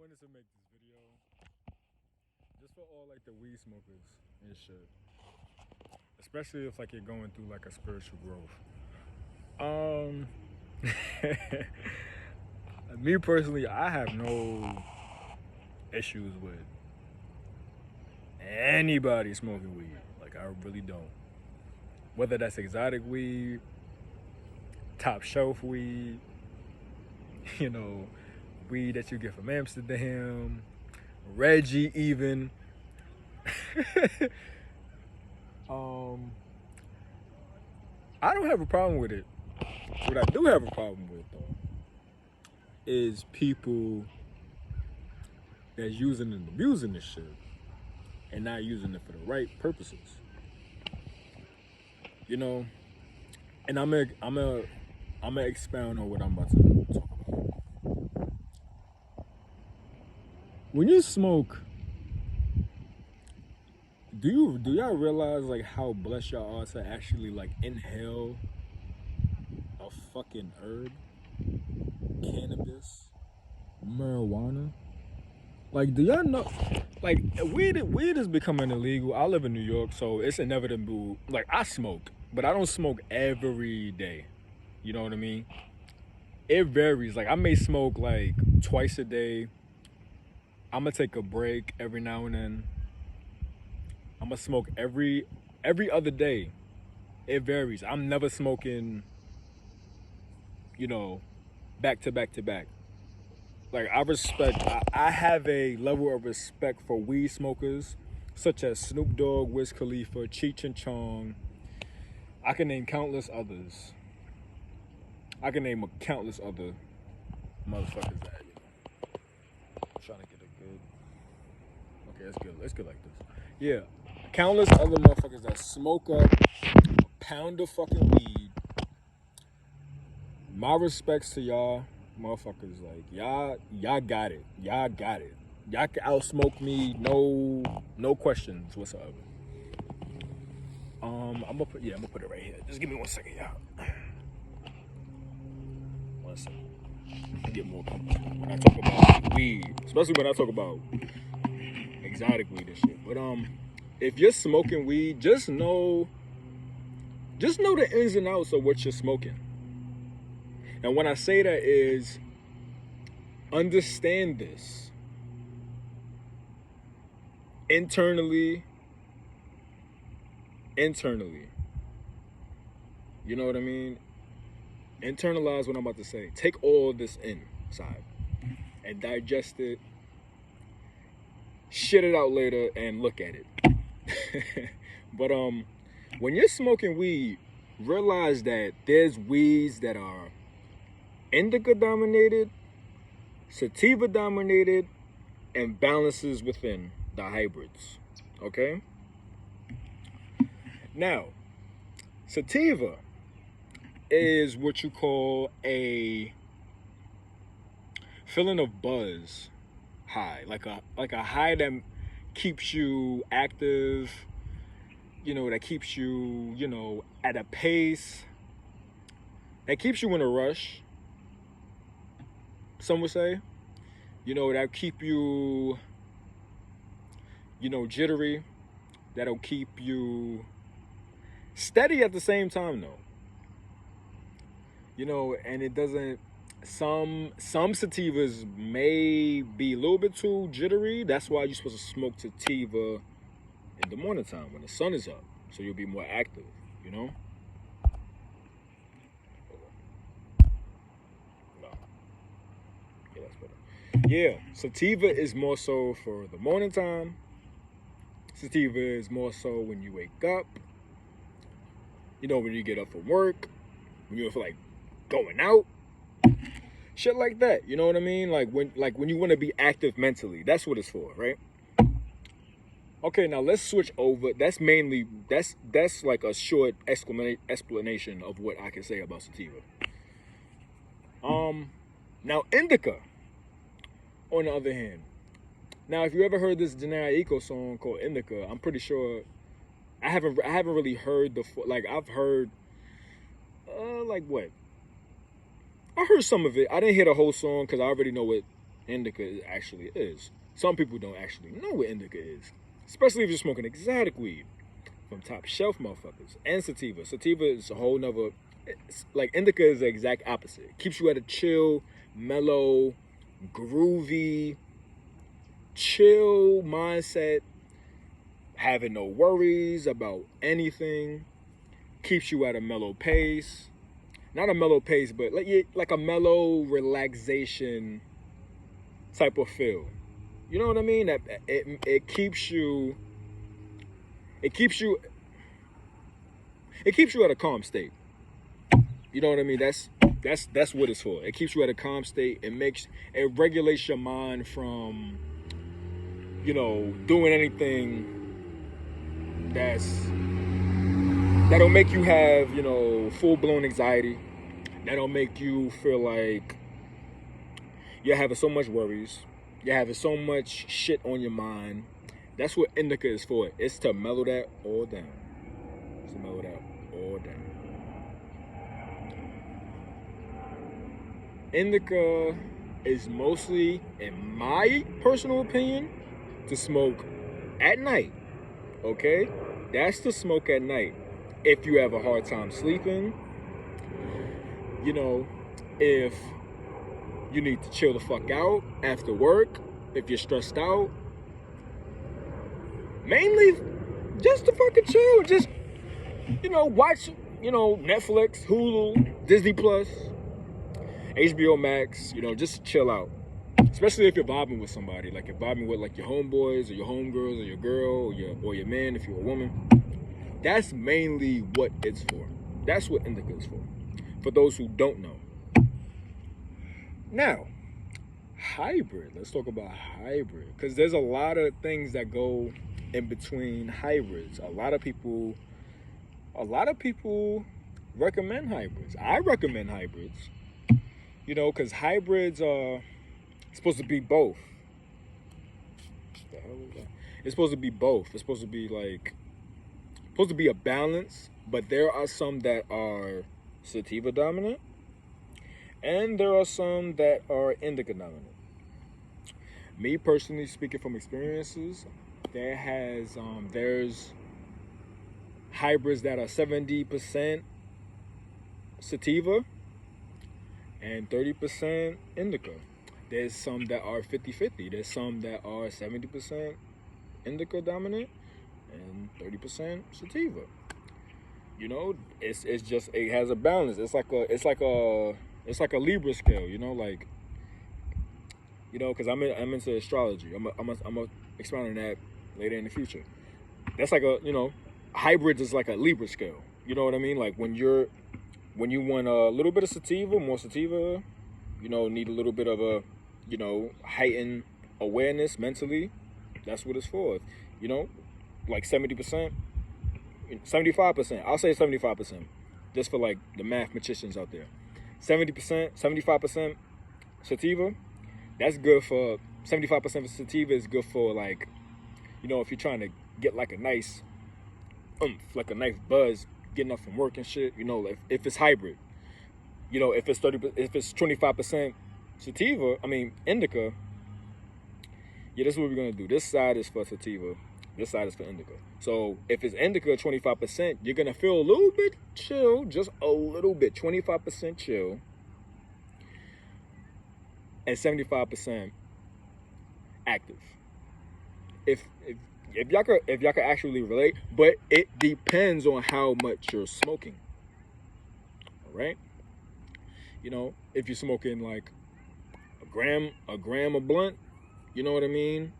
wanted to make this video just for all like the weed smokers and shit, especially if like you're going through like a spiritual growth. Me personally, I have no issues with anybody smoking weed. Like I really don't. Whether that's exotic weed, top shelf weed, you know, weed that you get from Amsterdam, Reggie even. I don't have a problem with it. What I do have a problem with though is people that's using and abusing this shit and not using it for the right purposes. You know, and I'm gonna expound on what I'm about to talk about. When you smoke, do y'all realize like how blessed y'all are to actually like inhale a fucking herb, cannabis, marijuana? Like, do y'all know? Like, weed is becoming illegal. I live in New York, so it's inevitable. Like, I smoke, but I don't smoke every day. You know what I mean? It varies. Like, I may smoke like twice a day. I'm gonna take a break every now and then. I'm gonna smoke every other day. It varies. I'm never smoking, you know, back to back to back. Like I have a level of respect for weed smokers, such as Snoop Dogg, Wiz Khalifa, Cheech and Chong. I can name countless others. I can name countless other motherfuckers that, you know. I'm trying to get a good. Okay, that's good. Let's go like this. Yeah, countless other motherfuckers that smoke up a pound of fucking weed. My respects to y'all motherfuckers. Like y'all got it. Y'all got it. Y'all can outsmoke me, no questions whatsoever. I'm gonna put it right here. Just give me 1 second, y'all. 1 second. I get more comfortable when I talk about weed, especially when I talk about exotic weed and shit. But if you're smoking weed, just know the ins and outs of what you're smoking. And when I say that is, understand this internally. You know what I mean? Internalize what I'm about to say. Take all this inside and digest it. Shit it out later and look at it. But when you're smoking weed, realize that there's weeds that are Indica dominated, Sativa dominated, and balances within the hybrids. Okay? Now, Sativa is what you call a feeling of buzz high, like a high that keeps you active, you know, that keeps you, you know, at a pace, that keeps you in a rush. Some would say, you know, that keep you, you know, jittery. That'll keep you steady at the same time, though. You know, and it doesn't. Some sativas may be a little bit too jittery. That's why you're supposed to smoke sativa in the morning time when the sun is up, so you'll be more active. You know. Yeah, that's better. Yeah, sativa is more so for the morning time. Sativa is more so when you wake up. You know, when you get up from work, when you feel like going out, shit like that. You know what I mean? Like when you want to be active mentally. That's what it's for, right? Okay, now let's switch over. That's like a short explanation of what I can say about sativa. Now Indica, on the other hand. Now, if you ever heard this Janae Eiko song called Indica, I'm pretty sure I haven't really heard I've heard like what? I heard some of it. I didn't hear the whole song because I already know what indica actually is. Some people don't actually know what indica is, especially if you're smoking exotic weed from top shelf motherfuckers. And sativa. Sativa is a whole nother. It's like indica is the exact opposite. It keeps you at a chill, mellow, groovy, chill mindset, having no worries about anything. Keeps you at a mellow pace. Not a mellow pace, but like a mellow relaxation type of feel. You know what I mean? That it keeps you at a calm state. You know what I mean? That's what it's for. It keeps you at a calm state. It regulates your mind from, doing anything that'll make you have, full-blown anxiety. That'll make you feel like you're having so much worries. You're having so much shit on your mind. That's what indica is for. It's to mellow that all down. Indica is mostly, in my personal opinion, to smoke at night. Okay? That's to smoke at night. If you have a hard time sleeping, if you need to chill the fuck out after work, if you're stressed out, mainly just to fucking chill. Just, watch, Netflix, Hulu, Disney Plus, HBO Max, just chill out. Especially if you're vibing with somebody, like you're vibing with like your homeboys or your homegirls or your girl or your man if you're a woman. That's mainly what it's for. That's what indica is for those who don't know. Now, hybrid. Let's talk about hybrid, because there's a lot of things that go in between hybrids. A lot of people recommend hybrids. I recommend hybrids. Because hybrids are supposed to be both. What the hell is that? It's supposed to be both. It's supposed to be a balance, but there are some that are sativa dominant, and there are some that are indica dominant. Me personally, speaking from experiences, there's hybrids that are 70% sativa and 30% indica. There's some that are 50-50. There's some that are 70% indica dominant and 30% sativa. It's just, it has a balance. It's like a Libra scale. Because I'm into astrology. I'm a expound on that later in the future. That's like hybrid is like a Libra scale. You know what I mean? Like when you want a little bit of sativa, more sativa, need a little bit of a, heightened awareness mentally. That's what it's for. Like 70%, 75%. I'll say 75%, just for like the mathematicians out there. 70%, 75% sativa. That's good for 75% of sativa is good for like, if you're trying to get like a nice like a nice buzz, getting up from work and shit. If it's hybrid. If it's 25% sativa, indica. Yeah, this is what we're gonna do. This side is for sativa. This side is for indica. So if it's indica 25%, you're gonna feel a little bit chill, just a little bit, 25% chill, and 75% active. If y'all could actually relate, but it depends on how much you're smoking. All right. If you're smoking like a gram of blunt, you know what I mean?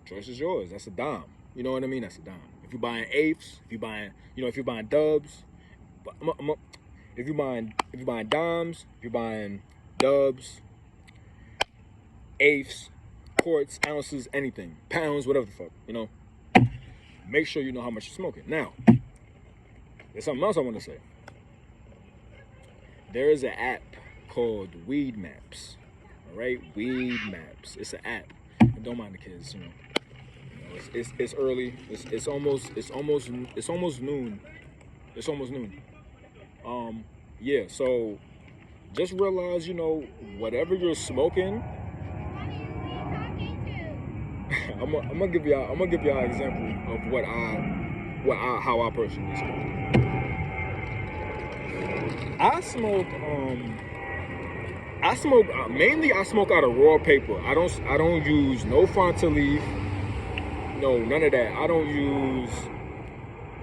Choice is yours. That's a dime. You know what I mean? That's a dime. If you're buying eighths, if you're buying dubs, if you're buying dimes, if you're buying dubs, eighths, quarts, ounces, anything, pounds, whatever the fuck, make sure you know how much you're smoking. Now, there's something else I want to say. There is an app called Weed Maps. All right, Weed Maps. It's an app. And don't mind the kids. It's early. It's almost noon. It's almost noon. Yeah. So just realize, whatever you're smoking, I'm gonna give y'all an example of how I personally smoke. I smoke mainly. I smoke out of raw paper. I don't use no Fronta leaf. No, none of that. I don't use.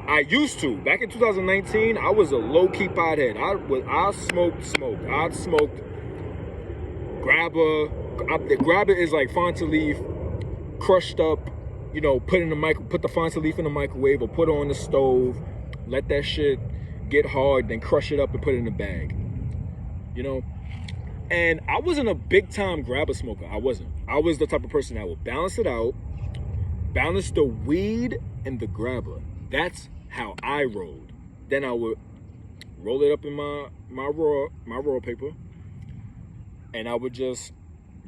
I used to. Back in 2019, I was a low-key pothead. I smoked smoke. I smoked grabber. The grabber is like Fronta leaf, crushed up. You know, put the Fronta leaf in the microwave or put it on the stove. Let that shit get hard, then crush it up and put it in a bag. You know. And I wasn't a big time grabber smoker. I wasn't. I was the type of person that would balance it out, balance the weed and the grabber. That's how I rolled. Then I would roll it up in my raw paper, and I would just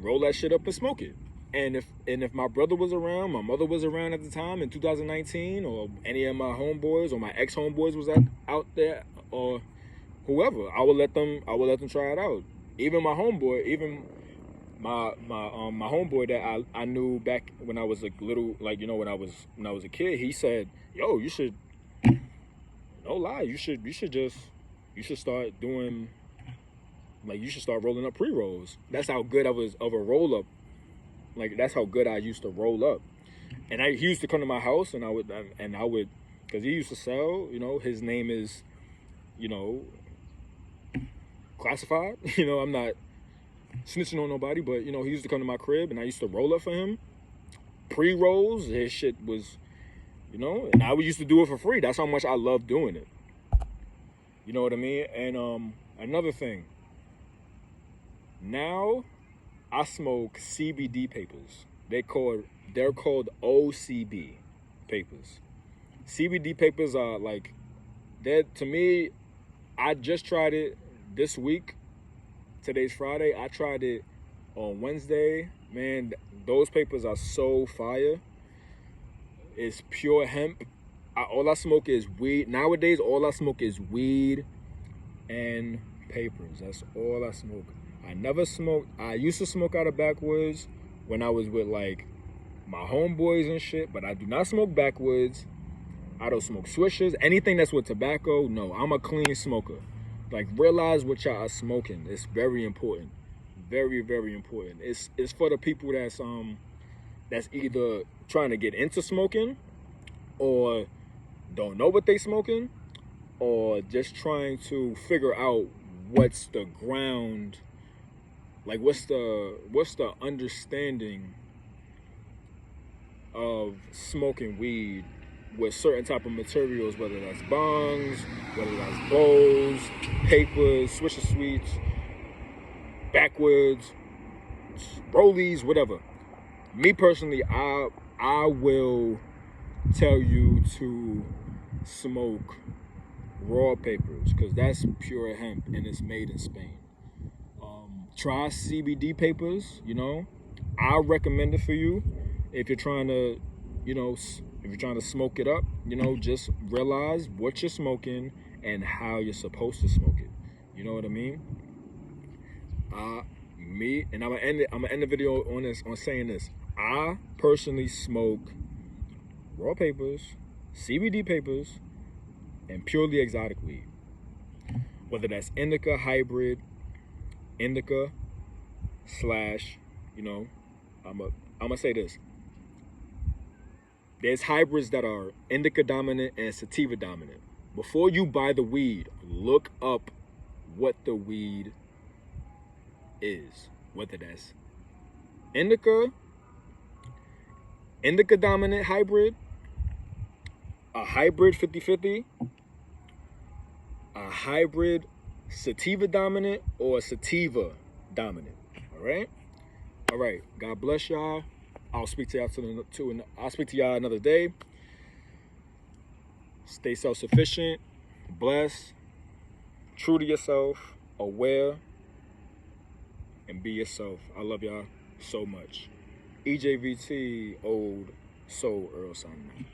roll that shit up and smoke it. And if my brother was around, my mother was around at the time in 2019, or any of my homeboys or my ex homeboys was out there, or whoever, I would let them try it out. Even my homeboy, my homeboy that I knew back when I was a little, like, you know, when I was a kid, he said, "Yo, you should, no lie, you should start doing, like, you should start rolling up pre-rolls." That's how good I was of a roll up. Like, that's how good I used to roll up. And he used to come to my house, and I would, because he used to sell. You know, his name is, you know, classified. You know, I'm not snitching on nobody, but, you know, he used to come to my crib and I used to roll up for him. Pre-rolls, his shit was, you know, and I used to do it for free. That's how much I love doing it. You know what I mean? And another thing, now I smoke CBD papers. They're called OCB papers. CBD papers are like, to me, I just tried it this week. Today's Friday. I tried it on Wednesday. Man, those papers are so fire. It's pure hemp. All I smoke is weed. Nowadays, all I smoke is weed and papers. That's all I smoke. I never smoked. I used to smoke out of backwoods when I was with, like, my homeboys and shit, but I do not smoke backwoods. I don't smoke swishers. Anything that's with tobacco, no. I'm a clean smoker. Like, realize what y'all are smoking. It's very important. Very, very important. It's for the people that's either trying to get into smoking, or don't know what they smoking, or just trying to figure out what's the ground, like what's the understanding of smoking weed with certain type of materials, whether that's bongs, whether that's bowls, papers, swisher sweets, backwoods, rollies, whatever. Me personally, I will tell you to smoke raw papers, because that's pure hemp and it's made in Spain. Try CBD papers. You know, I recommend it for you if you're trying to, you know, if you're trying to smoke it up. You know, just realize what you're smoking and how you're supposed to smoke it. You know what I mean? And I'm gonna end the video on saying this. I personally smoke raw papers, CBD papers, and purely exotic weed. Whether that's Indica hybrid, Indica / you know, I'm gonna say this. There's hybrids that are Indica dominant and Sativa dominant. Before you buy the weed, look up what the weed is. Whether that's Indica dominant hybrid, a hybrid 50-50, a hybrid Sativa dominant, or Sativa dominant. All right. God bless y'all. I'll speak to y'all another day. Stay self-sufficient, blessed, true to yourself, aware, and be yourself. I love y'all so much. E.J-V.T, old soul Earl signing out.